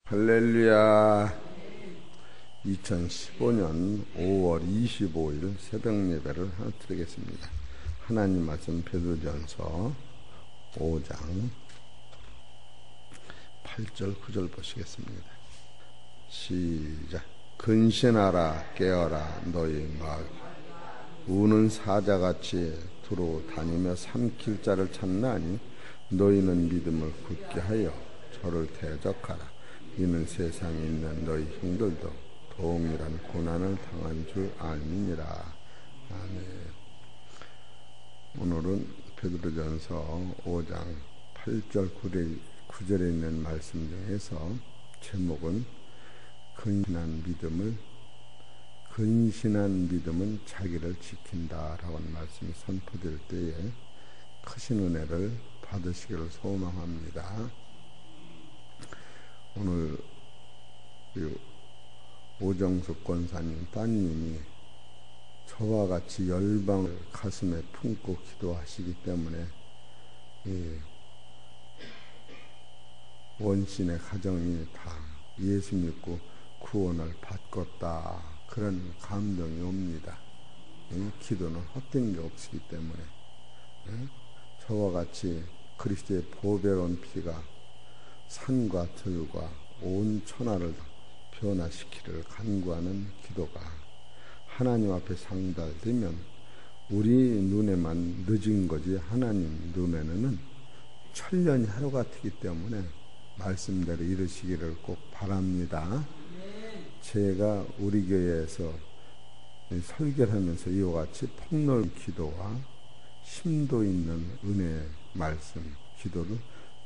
할렐루야. 2015년 5월 25일 새벽 예배를 드리겠습니다. 하나님 말씀 베드로전서 5장 8절 9절 보시겠습니다. 시작. 근신하라 깨어라 너희 막 우는 사자같이 두루 다니며 삼킬 자를 찾나니 너희는 믿음을 굳게 하여 저를 대적하라. 이는 세상에 있는 너희 형들도 동일한 고난을 당한 줄 알미니라. 아멘. 오늘은 베드로전서 5장 8절 9절에 있는 말씀 중에서 제목은 근신한 믿음은 자기를 지킨다라고 하는 말씀이 선포될 때에 크신 은혜를 받으시기를 소망합니다. 오늘 오정숙 권사님 따님이 저와 같이 열방을 가슴에 품고 기도하시기 때문에 원신의 가정이 다 예수 믿고 구원을 받겠다, 그런 감동이 옵니다. 기도는 헛된 게 없기 때문에 저와 같이 그리스도의 보배로운 피가 산과 들과 온 천하를 변화시키를 간구하는 기도가 하나님 앞에 상달되면 우리 눈에만 늦은 거지 하나님 눈에는 천년이 하루 같기 때문에 말씀대로 이루시기를 꼭 바랍니다. 제가 우리 교회에서 설교를 하면서 이와 같이 폭넓은 기도와 심도 있는 은혜의 말씀, 기도를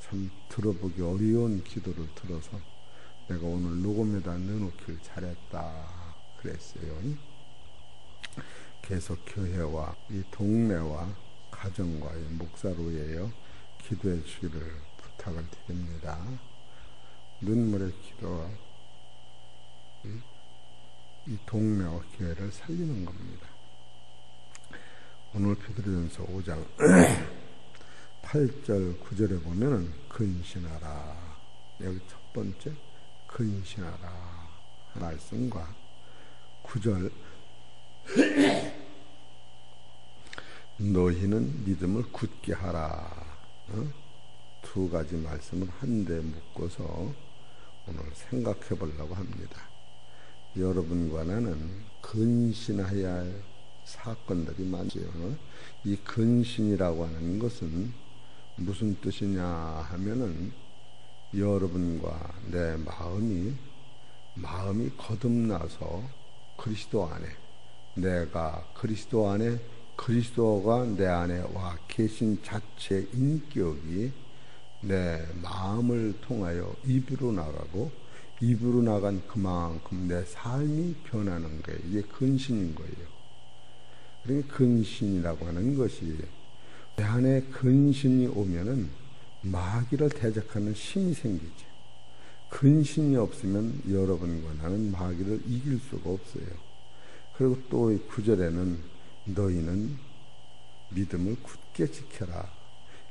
참 들어보기 어려운 기도를 들어서 내가 오늘 녹음에다 넣어놓길 잘했다 그랬어요. 계속 교회와 이 동네와 가정과의 목사로 위하여 기도해 주기를 부탁을 드립니다. 눈물의 기도와 이 동네와 교회를 살리는 겁니다. 오늘 베드로전서 5장 8절 9절에 보면은 근신하라, 여기 첫 번째 근신하라 말씀과 9절 너희는 믿음을 굳게 하라, 두 가지 말씀을 한데 묶어서 오늘 생각해 보려고 합니다. 여러분과 나는 근신해야 할 사건들이 많지요. 이 근신이라고 하는 것은 무슨 뜻이냐 하면은 여러분과 내 마음이 거듭나서 그리스도 안에, 내가 그리스도 안에, 그리스도가 내 안에 와 계신 자체 인격이 내 마음을 통하여 입으로 나가고 입으로 나간 그만큼 내 삶이 변하는 거예요. 이게 근신인 거예요. 그러니까 근신이라고 하는 것이 내 안에 근신이 오면은 마귀를 대적하는 힘이 생기죠. 근신이 없으면 여러분과 나는 마귀를 이길 수가 없어요. 그리고 또 9절에는 너희는 믿음을 굳게 지켜라.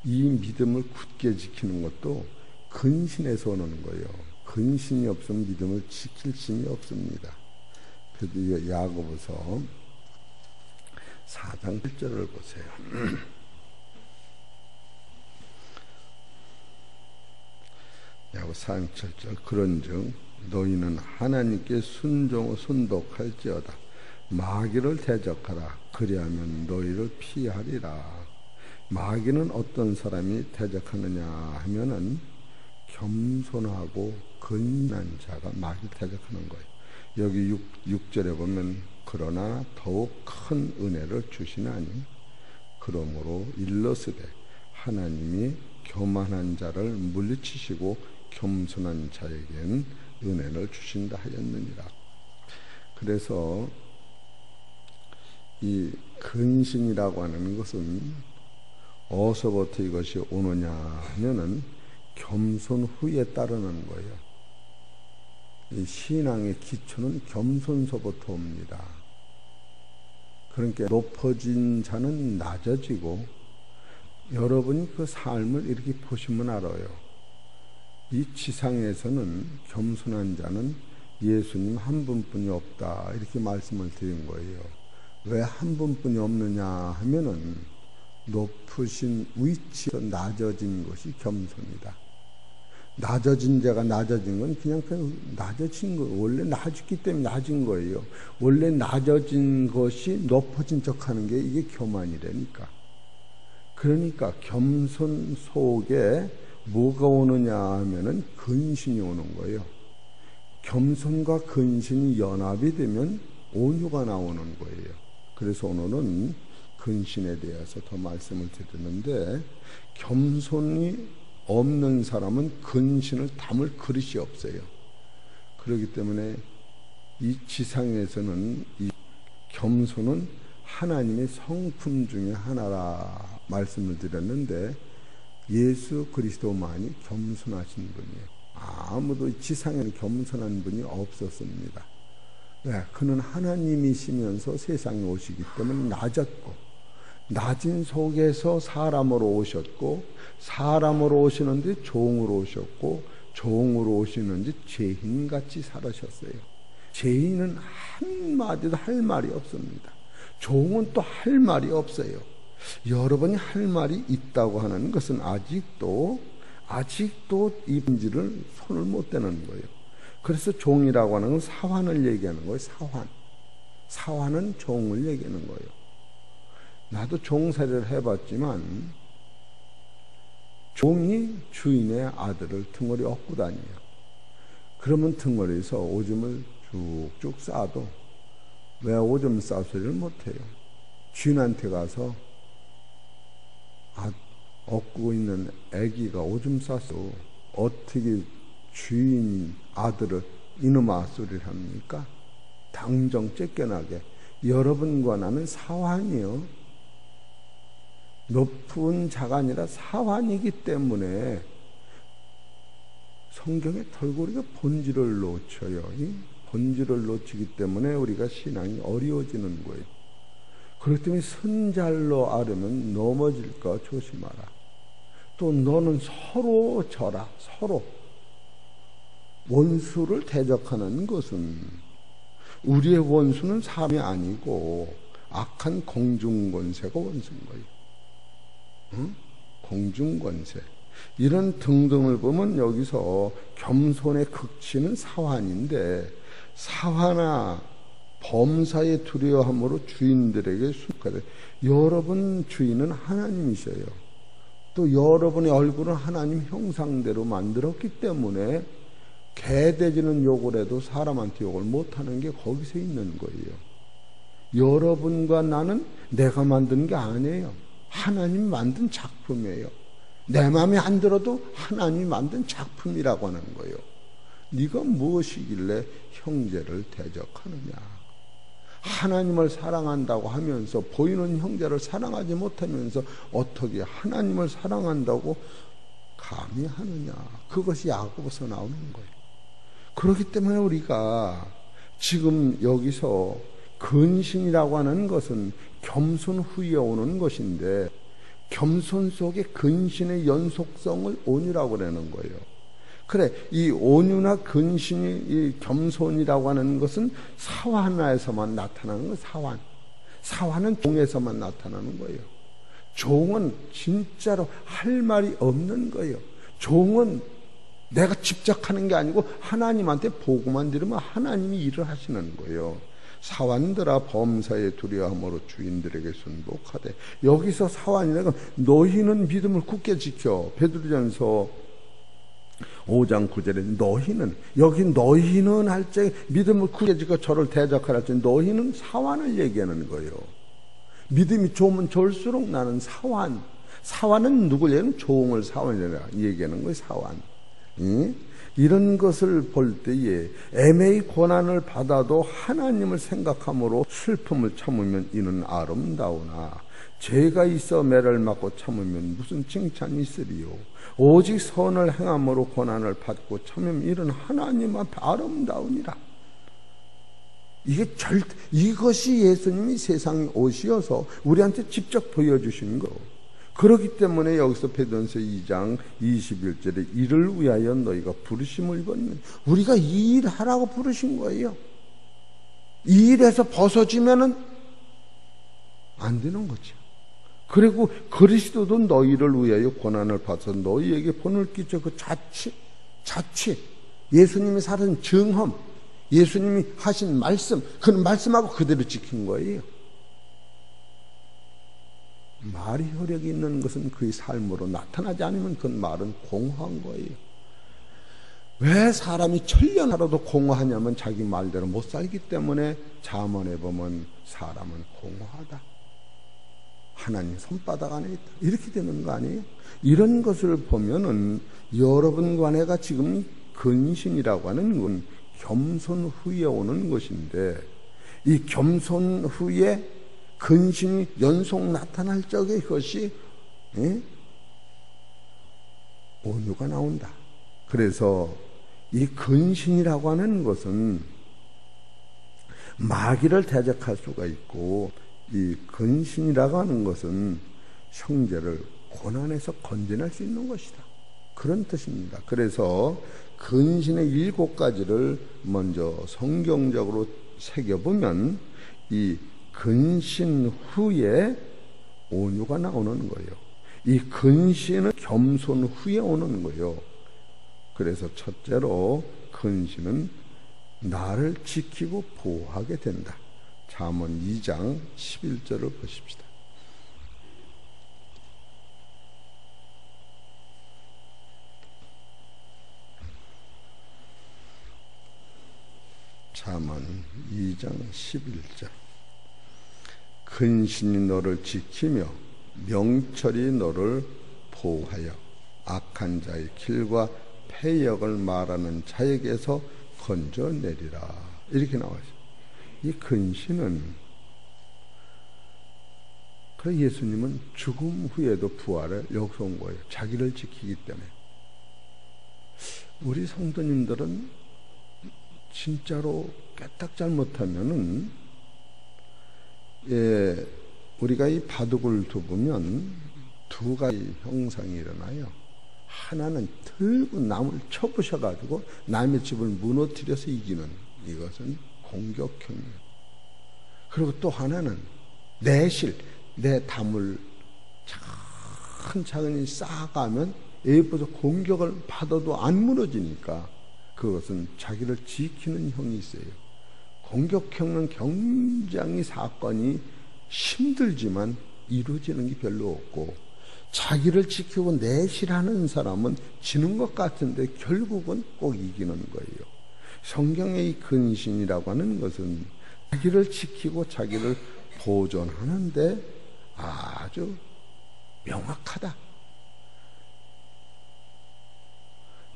이 믿음을 굳게 지키는 것도 근신에서 오는 거예요. 근신이 없으면 믿음을 지킬 힘이 없습니다. 야고보서 4장 1절을 보세요. 야고보서 4장 7절 그런즉 너희는 하나님께 순독할지어다. 마귀를 대적하라. 그리하면 너희를 피하리라. 마귀는 어떤 사람이 대적하느냐 하면은 겸손하고 근신한 자가 마귀를 대적하는 거예요. 여기 6절에 보면 그러나 더욱 큰 은혜를 주시나니 그러므로 일러스되 하나님이 교만한 자를 물리치시고 겸손한 자에겐 은혜를 주신다 하였느니라. 그래서 이 근신이라고 하는 것은 어디서부터 이것이 오느냐 하면은 겸손 후에 따르는 거예요. 이 신앙의 기초는 겸손서부터 옵니다. 그러니까 높아진 자는 낮아지고, 여러분이 그 삶을 이렇게 보시면 알아요. 이 지상에서는 겸손한 자는 예수님 한 분뿐이 없다, 이렇게 말씀을 드린 거예요. 왜 한 분뿐이 없느냐 하면은 높으신 위치에서 낮아진 것이 겸손이다. 낮아진 자가 낮아진 건 그냥 낮아진 거, 원래 낮았기 때문에 낮은 거예요. 원래 낮아진 것이 높아진 척하는 게 이게 교만이라니까. 그러니까 겸손 속에 뭐가 오느냐 하면은 근신이 오는 거예요. 겸손과 근신이 연합이 되면 온유가 나오는 거예요. 그래서 오늘은 근신에 대해서 더 말씀을 드리는데, 겸손이 없는 사람은 근신을 담을 그릇이 없어요. 그렇기 때문에 이 지상에서는 이 겸손은 하나님의 성품 중에 하나라 말씀을 드렸는데, 예수 그리스도만이 겸손하신 분이에요. 아무도 지상에는 겸손한 분이 없었습니다. 왜? 그는 하나님이시면서 세상에 오시기 때문에 낮았고, 낮은 속에서 사람으로 오셨고, 사람으로 오시는데 종으로 오셨고, 종으로 오시는데 죄인같이 살으셨어요. 죄인은 한마디도 할 말이 없습니다. 종은 또 할 말이 없어요. 여러분이 할 말이 있다고 하는 것은 아직도 이 본질을 손을 못 대는 거예요. 그래서 종이라고 하는 건 사환을 얘기하는 거예요. 사환은 종을 얘기하는 거예요. 나도 종살이를 해봤지만 종이 주인의 아들을 등어리 업고 다녀요. 그러면 등어리에서 오줌을 쭉쭉 싸도 왜 오줌 싸소리를 못해요? 주인한테 가서 업고 있는 아기가 오줌 싸서 어떻게 주인 아들을 이놈아 소리를 합니까? 당장 쫓겨나게. 여러분과 나는 사환이요. 높은 자가 아니라 사환이기 때문에 성경에 덜고 우리가 본질을 놓쳐요. 이 본질을 놓치기 때문에 우리가 신앙이 어려워지는 거예요. 그렇기 때문에 선잘로 아르면 넘어질까 조심하라. 또 너는 서로 져라. 서로. 원수를 대적하는 것은, 우리의 원수는 사람이 아니고 악한 공중권세가 원수인 거예요. 응? 공중권세. 이런 등등을 보면 여기서 겸손의 극치는 사환인데, 사환아 범사에 두려워함으로 주인들에게 순종하되. 여러분 주인은 하나님이셔요. 또 여러분의 얼굴은 하나님 형상대로 만들었기 때문에 개돼지는 욕을 해도 사람한테 욕을 못하는 게 거기서 있는 거예요. 여러분과 나는 내가 만든 게 아니에요. 하나님 만든 작품이에요. 내 마음에 안 들어도 하나님이 만든 작품이라고 하는 거예요. 네가 무엇이길래 형제를 대적하느냐. 하나님을 사랑한다고 하면서 보이는 형제를 사랑하지 못하면서 어떻게 하나님을 사랑한다고 감히 하느냐. 그것이 야고보서 나오는 거예요. 그렇기 때문에 우리가 지금 여기서 근신이라고 하는 것은 겸손 후에 오는 것인데, 겸손 속에 근신의 연속성을 온유라고 그러는 거예요. 그래, 이 온유나 근신이, 이 겸손이라고 하는 것은 사환에서만 나타나는 거예요. 사환은 종에서만 나타나는 거예요. 종은 진짜로 할 말이 없는 거예요. 종은 내가 집착하는 게 아니고 하나님한테 보고만 들으면 하나님이 일을 하시는 거예요. 사환들아 범사에 두려워함으로 주인들에게 순복하되. 여기서 사환이라는 건 너희는 믿음을 굳게 지켜. 베드로전서 5장 9절에 너희는, 여기 너희는 할 때 믿음을 굳게 지켜 저를 대적하라 할 때 너희는 사환을 얘기하는 거예요. 믿음이 좋으면 좋을수록 나는 사환은 누굴 얘기하는? 종을 사환이라 얘기하는 거예요. 사환. 이런 것을 볼 때에 애매히 고난을 받아도 하나님을 생각함으로 슬픔을 참으면 이는 아름다우나 죄가 있어 매를 맞고 참으면 무슨 칭찬이 있으리요. 오직 선을 행함으로 고난을 받고 참으면 이는 하나님 앞에 아름다우니라. 이것이 예수님이 세상에 오시어서 우리한테 직접 보여주신 거. 그렇기 때문에 여기서 베드로전서 2장 21절에 이를 위하여 너희가 부르심을 입었는, 우리가 이 일 하라고 부르신 거예요. 이 일에서 벗어지면은 안 되는 거죠. 그리고 그리스도도 너희를 위하여 고난을 받아서 너희에게 본을 끼쳐 그 자치, 예수님이 살은 증험, 예수님이 하신 말씀, 그 말씀하고 그대로 지킨 거예요. 말이 효력이 있는 것은 그의 삶으로 나타나지 않으면 그 말은 공허한 거예요. 왜 사람이 천년하라도 공허하냐면 자기 말대로 못 살기 때문에 잠언에 보면 사람은 공허하다, 하나님 손바닥 안에 있다, 이렇게 되는 거 아니에요? 이런 것을 보면은 여러분과 내가 지금 근신이라고 하는 건 겸손 후에 오는 것인데, 이 겸손 후에 근신이 연속 나타날 적에 그것이 온유가 나온다. 그래서 이 근신이라고 하는 것은 마귀를 대적할 수가 있고, 이 근신이라고 하는 것은 형제를 고난에서 건져낼 수 있는 것이다, 그런 뜻입니다. 그래서 근신의 7가지를 먼저 성경적으로 새겨보면 이 근신 후에 온유가 나오는 거예요. 이 근신은 겸손 후에 오는 거예요. 그래서 첫째로 근신은 나를 지키고 보호하게 된다. 잠언 2장 11절을 보십시다. 잠언 2장 11절. 근신이 너를 지키며 명철이 너를 보호하여 악한 자의 길과 패역을 말하는 자에게서 건져내리라, 이렇게 나와요. 이 근신은, 그래 예수님은 죽음 후에도 부활을 여기서 온 거예요. 자기를 지키기 때문에. 우리 성도님들은 진짜로 깨딱 잘못하면은, 우리가 이 바둑을 두면 2가지 형상이 일어나요. 하나는 들고 남을 쳐부셔가지고 남의 집을 무너뜨려서 이기는, 이것은 공격형이에요. 그리고 또 하나는 내 담을 차근차근히 쌓아가면 에이프에서 공격을 받아도 안 무너지니까 그것은 자기를 지키는 형이 있어요. 공격형은 굉장히 사건이 힘들지만 이루어지는 게 별로 없고, 자기를 지키고 내실하는 사람은 지는 것 같은데 결국은 꼭 이기는 거예요. 성경의 이 근신이라고 하는 것은 자기를 지키고 자기를 보존하는데 아주 명확하다.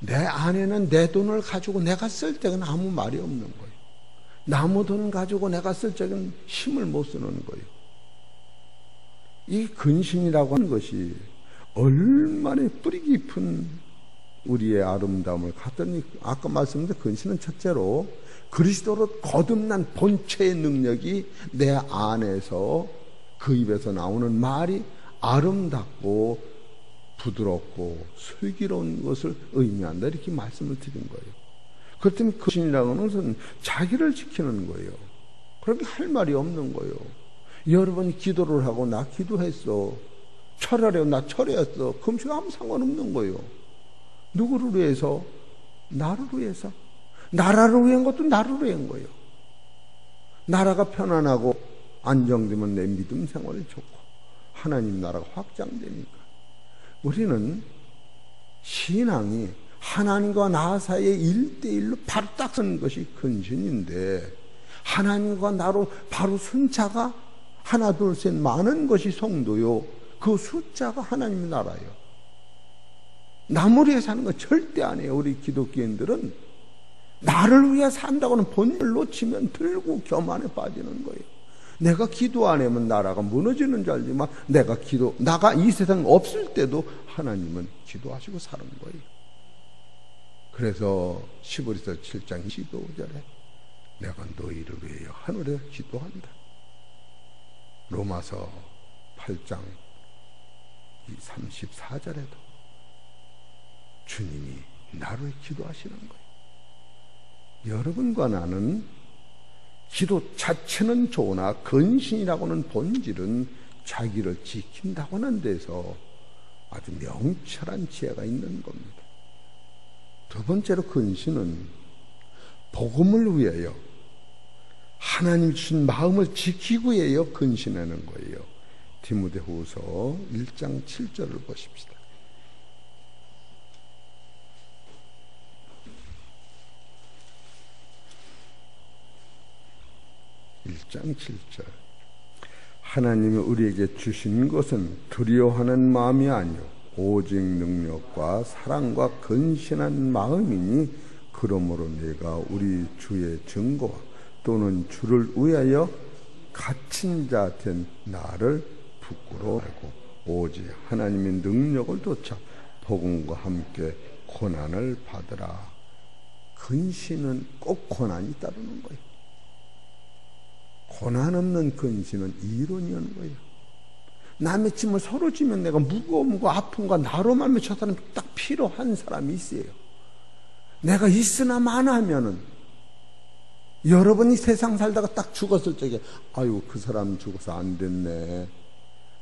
내 안에는 내 돈을 가지고 내가 쓸 때는 아무 말이 없는 거예요. 남의 돈 가지고 내가 쓸 적엔 힘을 못 쓰는 거예요. 이 근신이라고 하는 것이 얼마나 뿌리 깊은 우리의 아름다움을 갖더니, 아까 말씀드린 근신은 첫째로 그리스도로 거듭난 본체의 능력이 내 안에서, 그 입에서 나오는 말이 아름답고 부드럽고 슬기로운 것을 의미한다, 이렇게 말씀을 드린 거예요. 그렇다면 근신이라고 하는 것은 자기를 지키는 거예요. 그렇게 할 말이 없는 거예요. 여러분이 기도를 하고 나 기도했어, 철회하려고 나 철회했어, 금식 아무 상관없는 거예요. 누구를 위해서? 나를 위해서. 나라를 위한 것도 나를 위한 거예요. 나라가 편안하고 안정되면 내 믿음 생활이 좋고 하나님 나라가 확장되니까. 우리는 신앙이 하나님과 나 사이에 1대1로 바로 딱 서는 것이 근신인데, 하나님과 나로 바로 선 자가 하나 둘 셋 많은 것이 성도요, 그 숫자가 하나님의 나라예요. 남을 위해 사는 건 절대 아니에요. 우리 기독교인들은 나를 위해 산다고는 본질을 놓치면 들고 교만에 빠지는 거예요. 내가 기도 안 하면 나라가 무너지는 줄 알지만, 나가 이 세상 없을 때도 하나님은 기도하시고 사는 거예요. 그래서 시브리서 7장 15절에 내가 너희를 위하여 하늘에 기도한다. 로마서 8장 이 34절에도 주님이 나를 기도하시는 거예요. 여러분과 나는 기도 자체는 좋으나 근신이라고는 본질은 자기를 지킨다고 하는 데서 아주 명철한 지혜가 있는 겁니다. 두 번째로 근신은 복음을 위하여 하나님 주신 마음을 지키기 위하여 근신하는 거예요. 디모데후서 1장 7절을 보십시다. 1장 7절. 하나님이 우리에게 주신 것은 두려워하는 마음이 아니요 오직 능력과 사랑과 근신한 마음이니 그러므로 내가 우리 주의 증거와 또는 주를 위하여 갇힌 자 된 나를 부끄러워하고 오직 하나님의 능력을 좇아 복음과 함께 고난을 받으라. 근신은 꼭 고난이 따르는 거예요. 고난 없는 근신은 이론이라는 거예요. 남의 짐을 서로 지면 내가 무거운 거 아픈 거 나로 말면 저 사람이 딱 필요한 사람이 있어요. 내가 있으나 마나 하면은 여러분이 세상 살다가 딱 죽었을 적에 아유 그 사람 죽어서 안 됐네.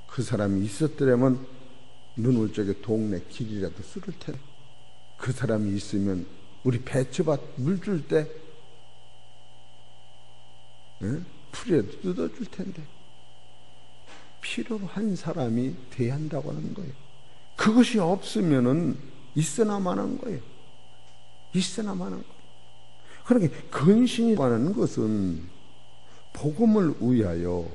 그 사람이 있었더라면 눈올 적에 동네 길이라도 쓸을 텐데 그 사람이 있으면 우리 배추밭 물 줄 때 풀이라도 뜯어줄 텐데 필요로 한 사람이 돼야 한다고 하는 거예요. 그것이 없으면은 있으나마한 거예요. 있으나마한 거예요. 그러니까 근신이라는 것은 복음을 위하여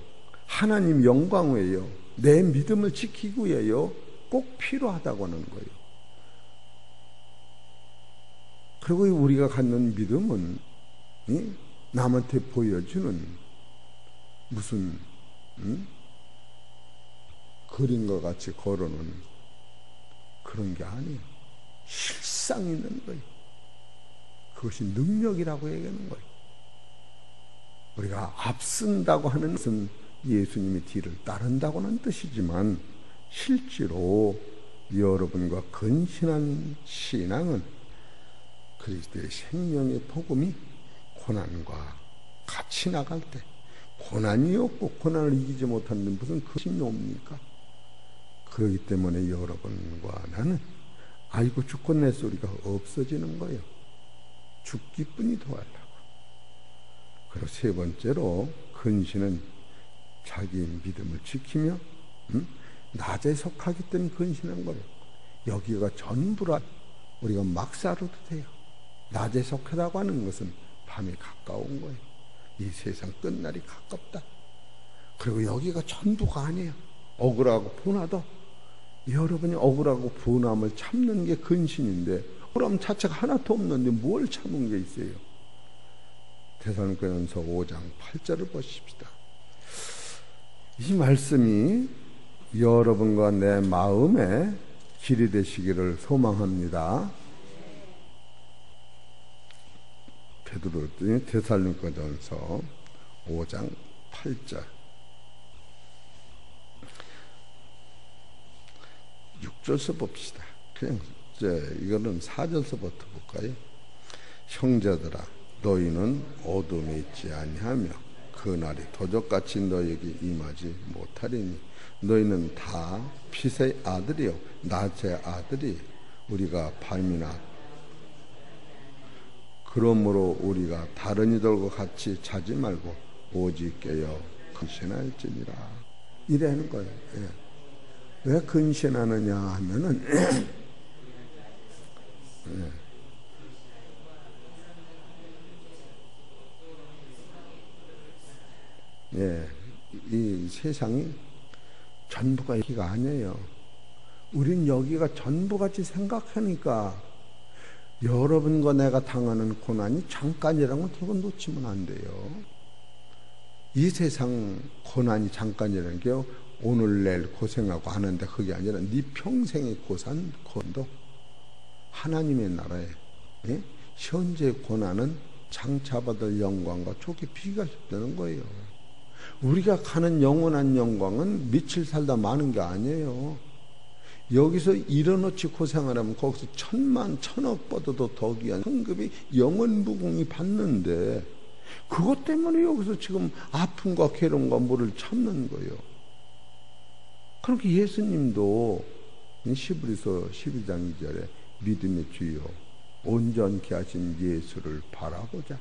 하나님 영광 위하여 내 믿음을 지키기 위하여 꼭 필요하다고 하는 거예요. 그리고 우리가 갖는 믿음은 남한테 보여주는 무슨 그림과 같이 걸어놓은 그런 게 아니에요. 실상 있는 거예요. 그것이 능력이라고 얘기하는 거예요. 우리가 앞선다고 하는 것은 예수님의 뒤를 따른다고 하는 뜻이지만 실제로 여러분과 근신한 신앙은 그리스도의 생명의 복음이 고난과 같이 나갈 때 고난이 없고 고난을 이기지 못하는 무슨 근신이 옵니까? 그렇기 때문에 여러분과 나는 아이고 죽건 내 소리가 없어지는 거예요. 죽기뿐이 도와달라고. 그리고 세 번째로 근신은 자기 믿음을 지키며 낮에 속하기 때문에 근신한 거예요. 여기가 전부라 우리가 막 살아도 돼요. 낮에 속하다고 하는 것은 밤에 가까운 거예요. 이 세상 끝날이 가깝다. 그리고 여기가 전부가 아니에요. 억울하고 분하다. 여러분이 억울하고 분함을 참는 게 근신인데 억울함 자체가 하나도 없는데 뭘 참은 게 있어요? 데살로니가전서 5장 8절을 보십시다. 이 말씀이 여러분과 내 마음에 길이 되시기를 소망합니다. 베드로 데살로니가전서 5장 8절 6절서 봅시다. 그냥 이거는 4절서부터 볼까요? 형제들아 너희는 어둠에 있지 아니하며 그날이 도적같이 너희에게 임하지 못하리니 너희는 다 빛의 아들이요 낮의 아들이 우리가 밤이나 그러므로 우리가 다른 이들과 같이 자지 말고 오직 깨어 근신할지니라 이래는 거예요. 예. 왜 근신하느냐 하면은 이 세상이 전부가 여기가 아니에요. 우린 여기가 전부같이 생각하니까 여러분과 내가 당하는 고난이 잠깐이라는 걸 그건 놓치면 안 돼요. 이 세상 고난이 잠깐이라는 게요. 오늘 내일 고생하고 하는데 그게 아니라 네 평생의 고난도 하나님의 나라에 현재 고난은 장차받을 영광과 좋게 비교하셨다는 거예요. 우리가 가는 영원한 영광은 며칠 살다 마는 게 아니에요. 여기서 일어놓지 고생을 하면 거기서 천만 천억 뻗어도 더 귀한 상급이 영원무궁히 받는데, 그것 때문에 여기서 지금 아픔과 괴로움과 뭐를 참는 거예요. 그렇게 예수님도 히브리서 12장 2절에 믿음의 주여 온전케 하신 예수를 바라보자.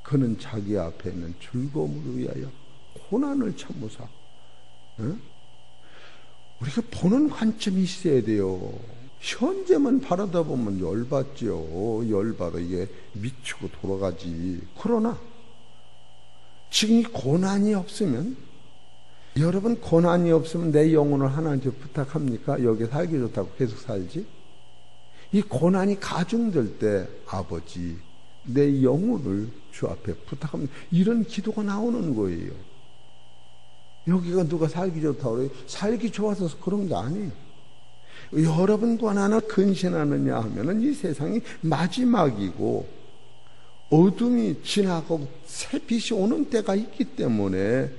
그는 자기 앞에 있는 즐거움을 위하여 고난을 참으사. 우리가 보는 관점이 있어야 돼요. 현재만 바라다 보면 열받죠. 열받아 이게 미치고 돌아가지. 그러나 지금 이 고난이 없으면, 여러분 고난이 없으면 내 영혼을 하나님께 부탁합니까? 여기 살기 좋다고 계속 살지? 이 고난이 가중될 때 아버지 내 영혼을 주 앞에 부탁합니다. 이런 기도가 나오는 거예요. 여기가 누가 살기 좋다고 그래요? 살기 좋아서 그런 게 아니에요. 여러분과 나는 근신하느냐 하면은 이 세상이 마지막이고 어둠이 지나가고 새빛이 오는 때가 있기 때문에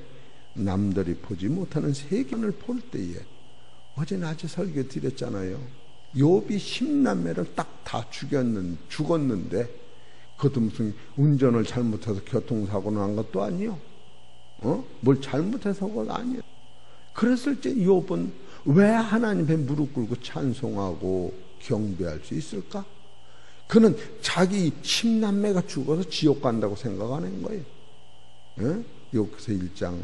남들이 보지 못하는 세계를 볼 때에, 어제 낮에 설교 드렸잖아요. 욥이 10남매를 딱 다 죽었는데 그것도 무슨 운전을 잘못해서 교통사고 난 것도 아니요. 뭘 잘못해서가 아니에요. 그랬을 때 욥은 왜 하나님의 무릎 꿇고 찬송하고 경배할 수 있을까? 그는 자기 10남매가 죽어서 지옥 간다고 생각하는 거예요. 욥기서 1장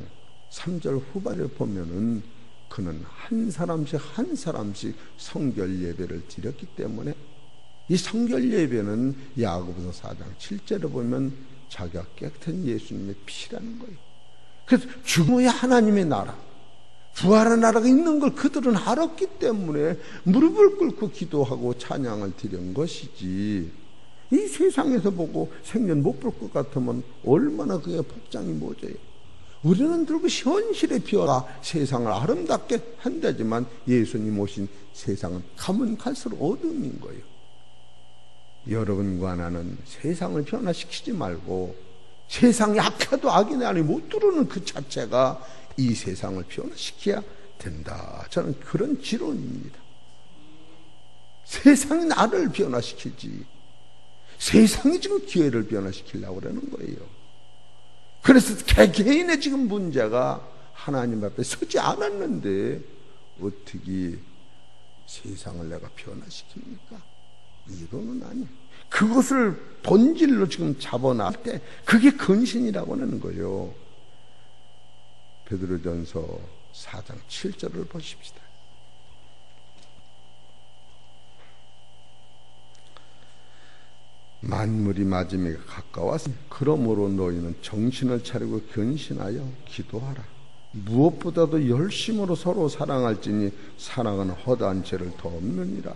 3절 후반을 보면은 그는 한 사람씩 한 사람씩 성결 예배를 드렸기 때문에, 이 성결 예배는 야고보서 4장 7절에 보면 자기가 깨끗한 예수님의 피라는 거예요. 그래서 죽음 후에 하나님의 나라, 부활의 나라가 있는 걸 그들은 알았기 때문에 무릎을 꿇고 기도하고 찬양을 드린 것이지, 이 세상에서 보고 생전 못 볼 것 같으면 얼마나 그게 복장이 모자예요. 우리는 들고 현실의 비어가 세상을 아름답게 한다지만 예수님 오신 세상은 가면 갈수록 어둠인 거예요. 여러분과 나는 세상을 변화시키지 말고 세상이 악해도 악인의 안에 못 들어오는 그 자체가 이 세상을 변화시켜야 된다. 저는 그런 지론입니다. 세상이 나를 변화시키지, 세상이 지금 기회를 변화시키려고 그러는 거예요. 그래서 개개인의 지금 문제가 하나님 앞에 서지 않았는데 어떻게 세상을 내가 변화시킵니까? 이론은 아니에요. 그것을 본질로 지금 잡아놔 때 그게 근신이라고 하는 거예요. 베드로전서 4장 7절을 보십시다. 만물이 마지막에 가까웠으니 그러므로 너희는 정신을 차리고 근신하여 기도하라. 무엇보다도 열심으로 서로 사랑할지니 사랑은 허다한 죄를 더 없느니라.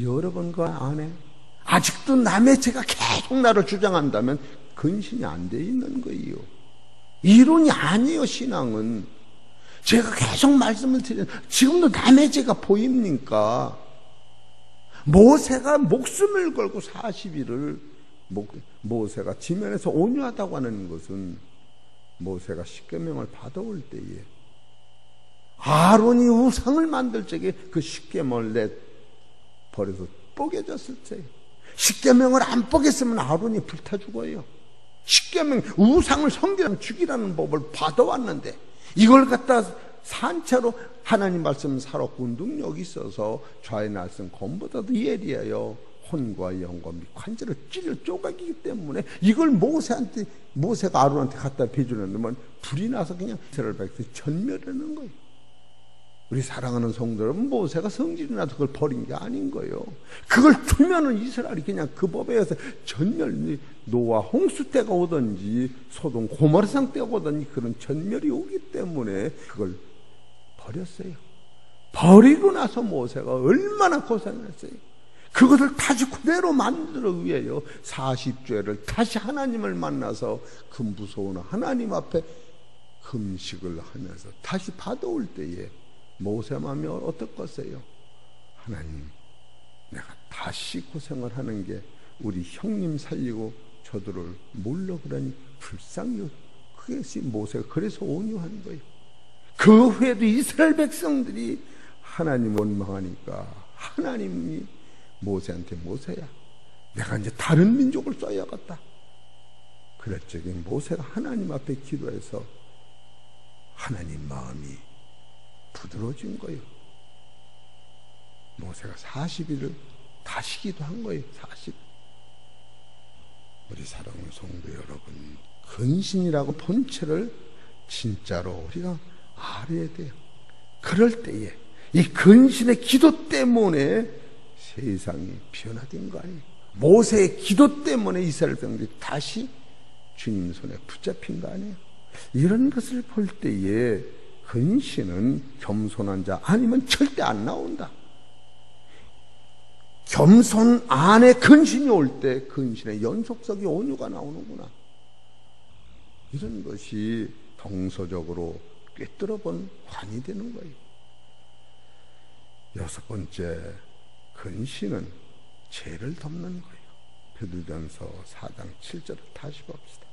여러분과 아내 아직도 남의 죄가 계속 나를 주장한다면 근신이 안 돼 있는 거예요. 이론이 아니에요. 신앙은 제가 계속 말씀을 드리는, 지금도 남의 죄가 보입니까? 모세가 목숨을 걸고 40일을 모세가 지면에서 온유하다고 하는 것은 모세가 십계명을 받아올 때에 아론이 우상을 만들 적에 그 십계명을 버려서 뽀개졌을 때, 십계명을 안 뽀개으면 아론이 불타 죽어요. 십계명 우상을 섬기라면 죽이라는 법을 받아왔는데 이걸 갖다 산채로 하나님 말씀 살았고 능력이 있어서 좌의 날선 검보다도 예리하여 혼과 영과 및 관절을 찔러 쪼개기 때문에 이걸 모세가 아론한테 갖다 비주는데 불이 나서 그냥 이스라엘 백성이 전멸하는 거예요. 우리 사랑하는 성도 여러분, 모세가 성질이 나서 그걸 버린 게 아닌 거예요. 그걸 두면은 이스라엘이 그냥 그 법에 의해서 전멸, 노아 홍수 때가 오든지 소돔 고모라상 때가 오든지 그런 전멸이 오기 때문에 그걸 버렸어요. 버리고 나서 모세가 얼마나 고생했어요. 그것을 다시 그대로 만들어 위해요. 40죄를 다시 하나님을 만나서 그 무서운 하나님 앞에 금식을 하면서 다시 받아올 때에 모세 마음이 어떻겠어요? 하나님, 내가 다시 고생을 하는 게 우리 형님 살리고 저들을 몰라 그러니 불쌍해요. 그것이 모세가 그래서 온유한 거예요. 그 후에도 이스라엘 백성들이 하나님 원망하니까 하나님이 모세한테 모세야, 내가 이제 다른 민족을 써야겠다. 그랬더니 모세가 하나님 앞에 기도해서 하나님 마음이 부드러워진 거예요. 모세가 40일을 다시 기도한 거예요. 40일. 우리 사랑하는 성도 여러분, 근신이라고 본체를 진짜로 우리가 알아야 돼요. 그럴 때에 이 근신의 기도 때문에 세상이 변화된 거 아니에요. 모세의 기도 때문에 이스라엘 백성들이 다시 주님 손에 붙잡힌 거 아니에요. 이런 것을 볼 때에 근신은 겸손한 자 아니면 절대 안 나온다. 겸손 안에 근신이 올 때 근신의 연속성이 온유가 나오는구나. 이런 것이 동서적으로 꿰뚫어 본 관이 되는 거예요. 여섯 번째, 근신은 죄를 덮는 거예요. 베드로전서 4장 7절을 다시 봅시다.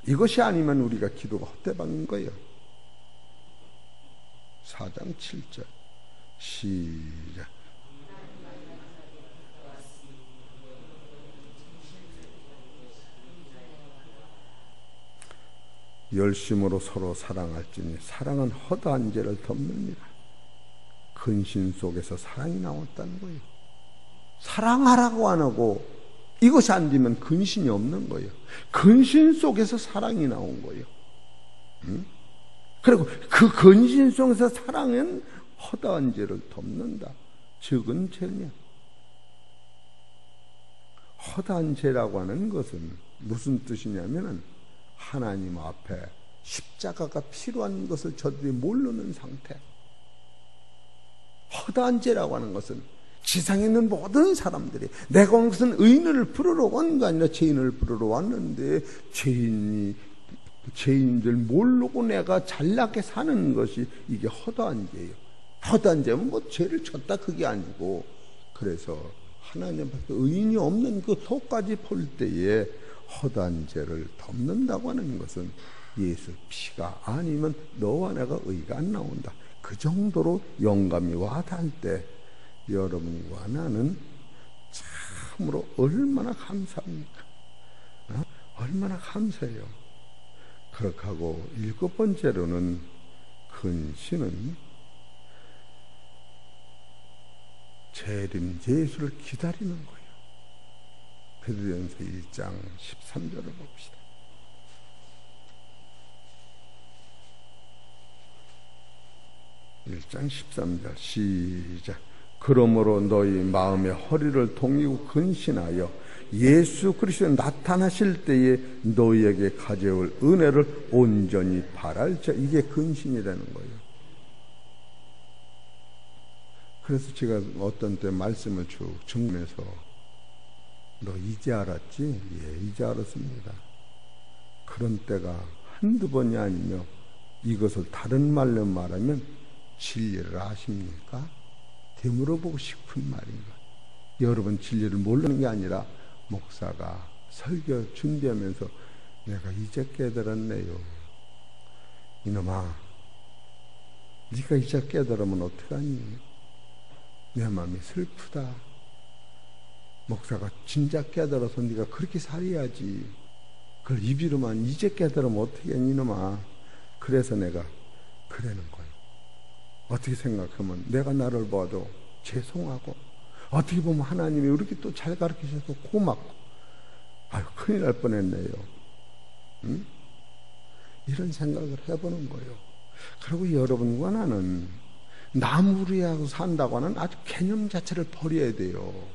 이것이 아니면 우리가 기도가 헛되방인 거예요. 4장 7절 시작. 열심으로 서로 사랑할지니 사랑은 허다한 죄를 덮느니라. 근신 속에서 사랑이 나왔다는 거예요. 사랑하라고 안 하고 이것이 안 되면 근신이 없는 거예요. 근신 속에서 사랑이 나온 거예요. 그리고 그 근신 속에서 사랑은 허다한 죄를 덮는다. 적은 죄냐. 허다한 죄라고 하는 것은 무슨 뜻이냐면은 하나님 앞에 십자가가 필요한 것을 저들이 모르는 상태. 허다한 죄라고 하는 것은 지상에 있는 모든 사람들이 내가 온 것은 의인을 부르러 온 게 아니라 죄인을 부르러 왔는데 죄인들 모르고 내가 잘나게 사는 것이 이게 허다한 죄예요. 허다한 죄는 뭐 죄를 졌다 그게 아니고, 그래서 하나님 앞에 의인이 없는 그 속까지 볼 때에 허다한 죄를 덮는다고 하는 것은 예수 피가 아니면 너와 내가 의가 안 나온다. 그 정도로 영감이 와닿을 때 여러분과 나는 참으로 얼마나 감사합니까? 얼마나 감사해요. 그렇게 하고 일곱 번째로는 근신은 재림 예수를 기다리는 거예요. 베드로전서 1장 13절을 봅시다. (1장 13절) 시작. 그러므로 너희 마음의 허리를 동이고 근신하여 예수 그리스도 나타나실 때에 너희에게 가져올 은혜를 온전히 바랄자. 이게 근신이라는 거예요. 그래서 제가 어떤 때 말씀을 쭉 정면서 너 이제 알았지? 예, 이제 알았습니다. 그런 때가 한두 번이 아니며 이것을 다른 말로 말하면 진리를 아십니까? 되물어보고 싶은 말인가? 여러분 진리를 모르는 게 아니라 목사가 설교 준비하면서 내가 이제 깨달았네요. 이놈아, 네가 이제 깨달으면 어떡하니? 내 마음이 슬프다. 목사가 진작 깨달아서 네가 그렇게 살아야지. 그걸 입으로만 이제 깨달으면 어떻게 하니 이놈아. 그래서 내가 그러는 거예요. 어떻게 생각하면 내가 나를 봐도 죄송하고, 어떻게 보면 하나님이 이렇게 또 잘 가르치셔서 고맙고, 아유 큰일 날 뻔했네요. 응? 이런 생각을 해보는 거예요. 그리고 여러분과 나는 나무리하고 산다고 하는 아주 개념 자체를 버려야 돼요.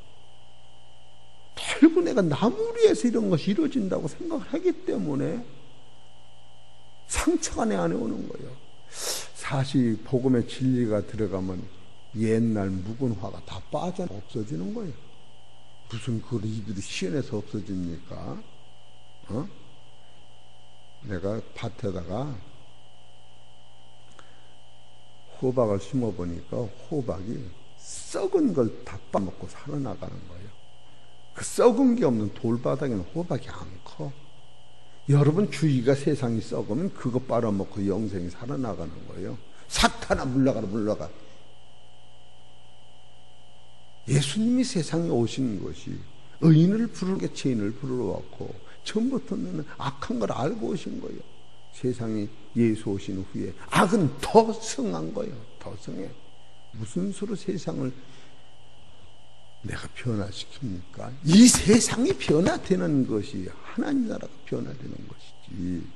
결국 내가 나무리에서 이런 것이 이루어진다고 생각을 하기 때문에 상처가 내 안에 오는 거예요. 사실 복음의 진리가 들어가면 옛날 묵은 화가 다 빠져 없어지는 거예요. 무슨 그 이들이 시원해서 없어집니까? 내가 밭에다가 호박을 심어보니까 호박이 썩은 걸 다 빠먹고 살아나가는 거예요. 그 썩은 게 없는 돌바닥에는 호박이 안 커. 여러분 주위가 세상이 썩으면 그거 빨아먹고 영생이 살아나가는 거예요. 사탄아 물러가라 물러가. 예수님이 세상에 오신 것이 의인을 부르게 죄인을 부르러 왔고 처음부터는 악한 걸 알고 오신 거예요. 세상에 예수 오신 후에 악은 더 성한 거예요. 더 성해. 무슨 수로 세상을 내가 변화시킵니까? 이 세상이 변화되는 것이 하나님 나라가 변화되는 것이지,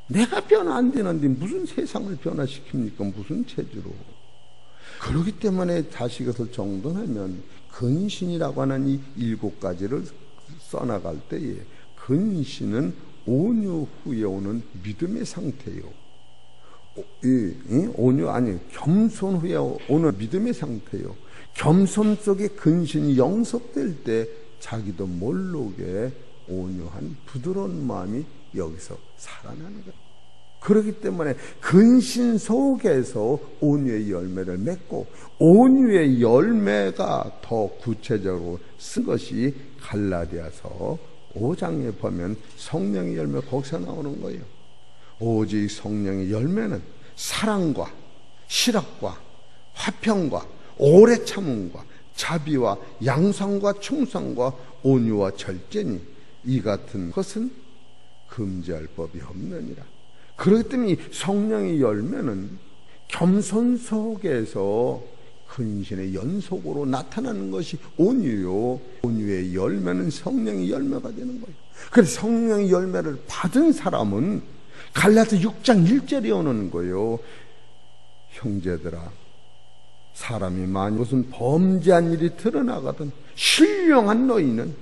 내가 변화 안 되는데 무슨 세상을 변화시킵니까? 무슨 체제로. 그렇기 때문에 다시 이것을 정돈하면 근신이라고 하는 이 7가지를 써나갈 때에 근신은 온유 후에 오는 믿음의 상태예요. 온유 아니 겸손 후에 오는 믿음의 상태예요. 겸손 속에 근신이 영속될 때 자기도 모르게 온유한 부드러운 마음이 여기서 살아나는 거예요. 그렇기 때문에 근신 속에서 온유의 열매를 맺고, 온유의 열매가 더 구체적으로 쓴 것이 갈라디아서 5장에 보면 성령의 열매 거기서 나오는 거예요. 오직 성령의 열매는 사랑과 실학과 화평과 오래 참음과 자비와 양성과 충성과 온유와 절제니 이 같은 것은 금지할 법이 없느니라. 그렇기 때문에 이 성령의 열매는 겸손 속에서 근신의 연속으로 나타나는 것이 온유요, 온유의 열매는 성령의 열매가 되는 거예요. 그래서 성령의 열매를 받은 사람은 갈라디아 6장 1절에 오는 거예요. 형제들아, 사람이 만일 무슨 범죄한 일이 드러나거든 신령한 너희는,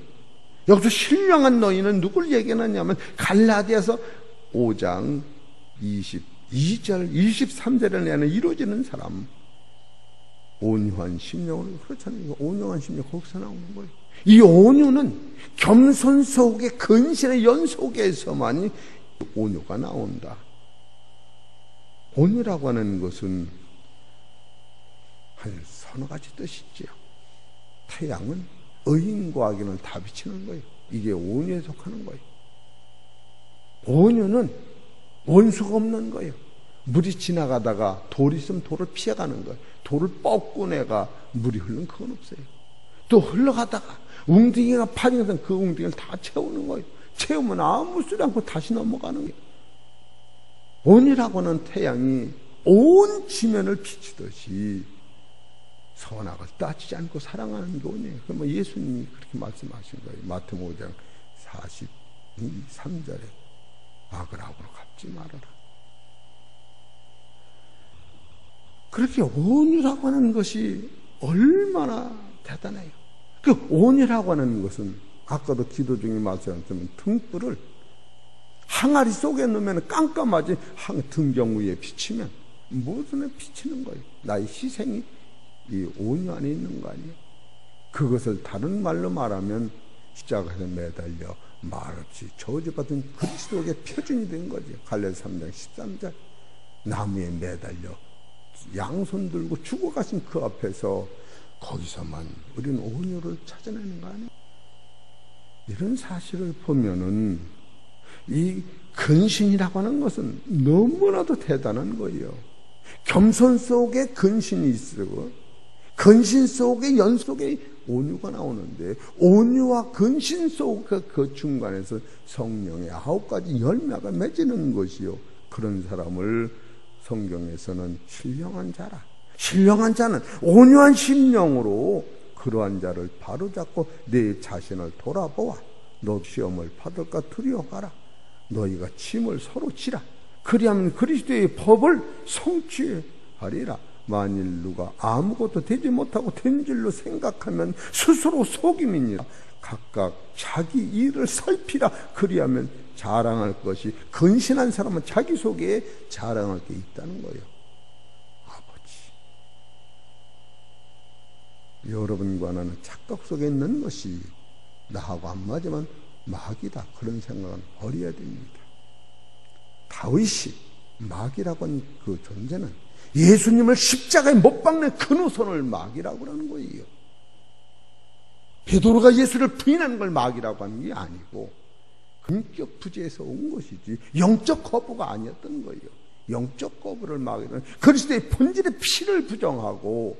여기서 신령한 너희는 누굴 얘기하냐면 갈라디아서 5장 22절 23절에 내는 이루어지는 사람, 온유한 심령으로. 그렇잖아요. 온유한 심령 거기서 나오는 거예요. 이 온유는 겸손 속의 근신의 연속에서만이 온유가 나온다. 온유라고 하는 것은 한 서너 가지 뜻이 있지요. 태양은 의인과 악인을 다 비치는 거예요. 이게 온유에 속하는 거예요. 온유는 원수가 없는 거예요. 물이 지나가다가 돌이 있으면 돌을 피해가는 거예요. 돌을 뻗고 내가 물이 흐르는 그건 없어요. 또 흘러가다가 웅덩이가 파지면 그 웅덩이를 다 채우는 거예요. 채우면 아무 소리 않고 다시 넘어가는 거예요. 온유라고는 태양이 온 지면을 비추듯이 선악을 따지지 않고 사랑하는 게 온유예요. 그럼 예수님이 그렇게 말씀하신 거예요. 마태복음 5장 43절에 악을 악으로 갚지 말아라. 그렇게 온유라고 하는 것이 얼마나 대단해요. 그 온유라고 하는 것은 아까도 기도 중에 말씀하셨지만 등불을 항아리 속에 넣으면 깜깜하지 등경 위에 비치면 무슨 에 비치는 거예요. 나의 희생이 이 온유 안에 있는 거 아니에요. 그것을 다른 말로 말하면 십자가에서 매달려 말없이 저주받은 그리스도의 표준이 된 거죠. 갈라디아서 3장 13절 나무에 매달려 양손 들고 죽어가신 그 앞에서 거기서만 우리는 온유를 찾아내는 거 아니에요. 이런 사실을 보면은 이 근신이라고 하는 것은 너무나도 대단한 거예요. 겸손 속에 근신이 있고 근신 속에 연속에 온유가 나오는데, 온유와 근신 속 그 중간에서 성령의 9가지 열매가 맺히는 것이요. 그런 사람을 성경에서는 신령한 자라. 신령한 자는 온유한 심령으로 그러한 자를 바로잡고 내 자신을 돌아보아. 너 시험을 받을까 두려워하라. 너희가 짐을 서로 지라. 그리하면 그리스도의 법을 성취하리라. 만일 누가 아무것도 되지 못하고 된 줄로 생각하면 스스로 속임이니라. 각각 자기 일을 살피라. 그리하면 자랑할 것이, 근신한 사람은 자기 속에 자랑할 게 있다는 거예요. 아버지, 여러분과 나는 착각 속에 있는 것이 나하고 안 맞으면 마귀다, 그런 생각은 버려야 됩니다. 다윗이 마귀라고 하는 그 존재는 예수님을 십자가에 못 박는 그 노선을 마귀라고 하는 거예요. 베드로가 예수를 부인하는 걸 마귀라고 하는 게 아니고 인격 부재에서 온 것이지 영적 거부가 아니었던 거예요. 영적 거부를 막이는 그리스도의 본질의 피를 부정하고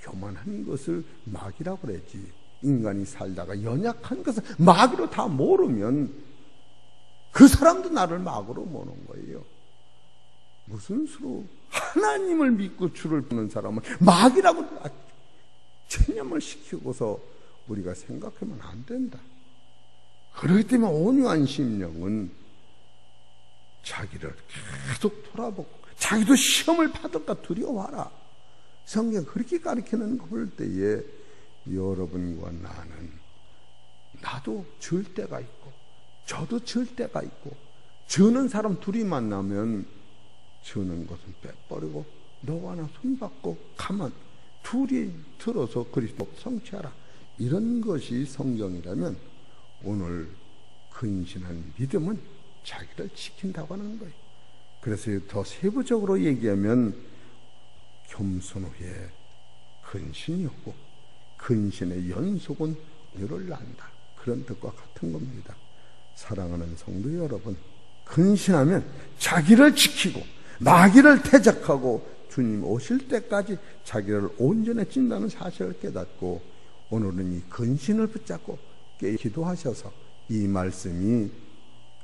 교만한 것을 막이라고 그러지. 인간이 살다가 연약한 것을 막이로 다 모르면 그 사람도 나를 막으로 모는 거예요. 무슨 수로 하나님을 믿고 주를 보는 사람을 막이라고 체념을 시키고서 우리가 생각하면 안 된다. 그렇기 때문에 온유한 심령은 자기를 계속 돌아보고 자기도 시험을 받을까 두려워하라. 성경 그렇게 가르치는 거 볼 때에 여러분과 나는 나도 질 때가 있고 저도 질 때가 있고 저는 사람 둘이 만나면 저는 것은 빼버리고 너와 나 손잡고 가만 둘이 들어서 그리스도 성취하라. 이런 것이 성경이라면 오늘 근신한 믿음은 자기를 지킨다고 하는 거예요. 그래서 더 세부적으로 얘기하면 겸손 후에 근신이 오고 근신의 연속은 열을 난다. 그런 뜻과 같은 겁니다. 사랑하는 성도 여러분, 근신하면 자기를 지키고 마귀를 대적하고 주님 오실 때까지 자기를 온전해진다는 사실을 깨닫고 오늘은 이 근신을 붙잡고 기도하셔서 이 말씀이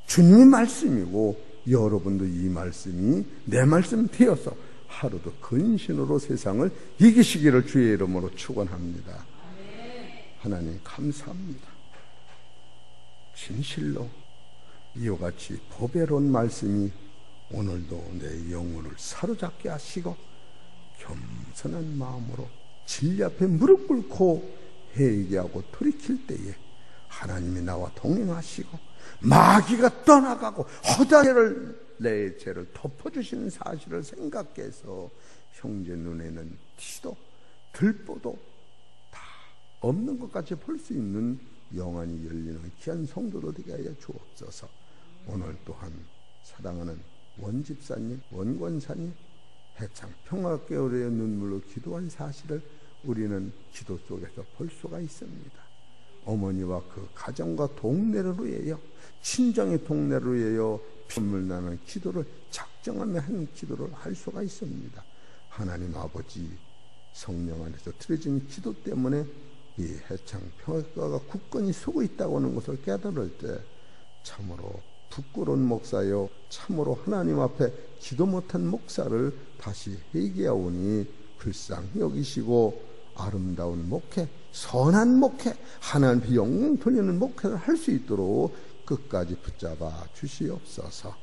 주님 말씀이고 여러분도 이 말씀이 내 말씀 되어서 하루도 근신으로 세상을 이기시기를 주의 이름으로 축원합니다. 하나님 감사합니다. 진실로 이와 같이 보배로운 말씀이 오늘도 내 영혼을 사로잡게 하시고 겸손한 마음으로 진리 앞에 무릎 꿇고 회개하고 돌이킬 때에 하나님이 나와 동행하시고 마귀가 떠나가고 허다해를 내 죄를 덮어주시는 사실을 생각해서 형제 눈에는 티도 들보도 다 없는 것 같이 볼 수 있는 영안이 열리는 귀한 성도로 되게 하여 주옵소서. 오늘 또한 사랑하는 원집사님, 원권사님 해창 평화교회의 눈물로 기도한 사실을 우리는 기도 속에서 볼 수가 있습니다. 어머니와 그 가정과 동네를 위하여 친정의 동네를 위하여 피눈물 나는 기도를 작정하며 한 기도를 할 수가 있습니다. 하나님 아버지 성령 안에서 틀어진 기도 때문에 이 해창 평화교회가 굳건히 서고 있다고 하는 것을 깨달을 때 참으로 부끄러운 목사요 참으로 하나님 앞에 기도 못한 목사를 다시 회개하오니 불쌍히 여기시고 아름다운 목회, 선한 목회, 하나님 영광 돌리는 목회를 할 수 있도록 끝까지 붙잡아 주시옵소서.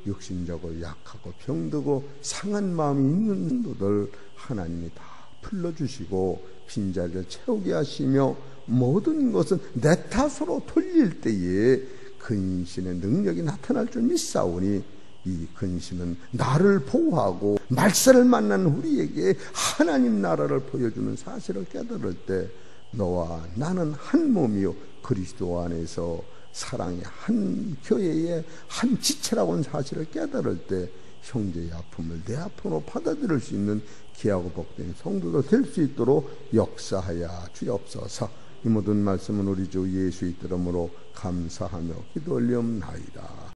육신적으로 약하고 병들고 상한 마음이 있는 성도들 하나님이 다 풀러주시고 빈자리를 채우게 하시며 모든 것은 내 탓으로 돌릴 때에 근신의 능력이 나타날 줄 믿사오니 이 근신은 나를 보호하고 말세를 만난 우리에게 하나님 나라를 보여주는 사실을 깨달을 때 너와 나는 한 몸이요 그리스도 안에서 사랑의 한 교회의 한 지체라고 하는 사실을 깨달을 때 형제의 아픔을 내 아픔으로 받아들일 수 있는 귀하고 복된 성도도 될 수 있도록 역사하여 주옵소서. 이 모든 말씀은 우리 주 예수의 이름으로 감사하며 기도 올리옵나이다.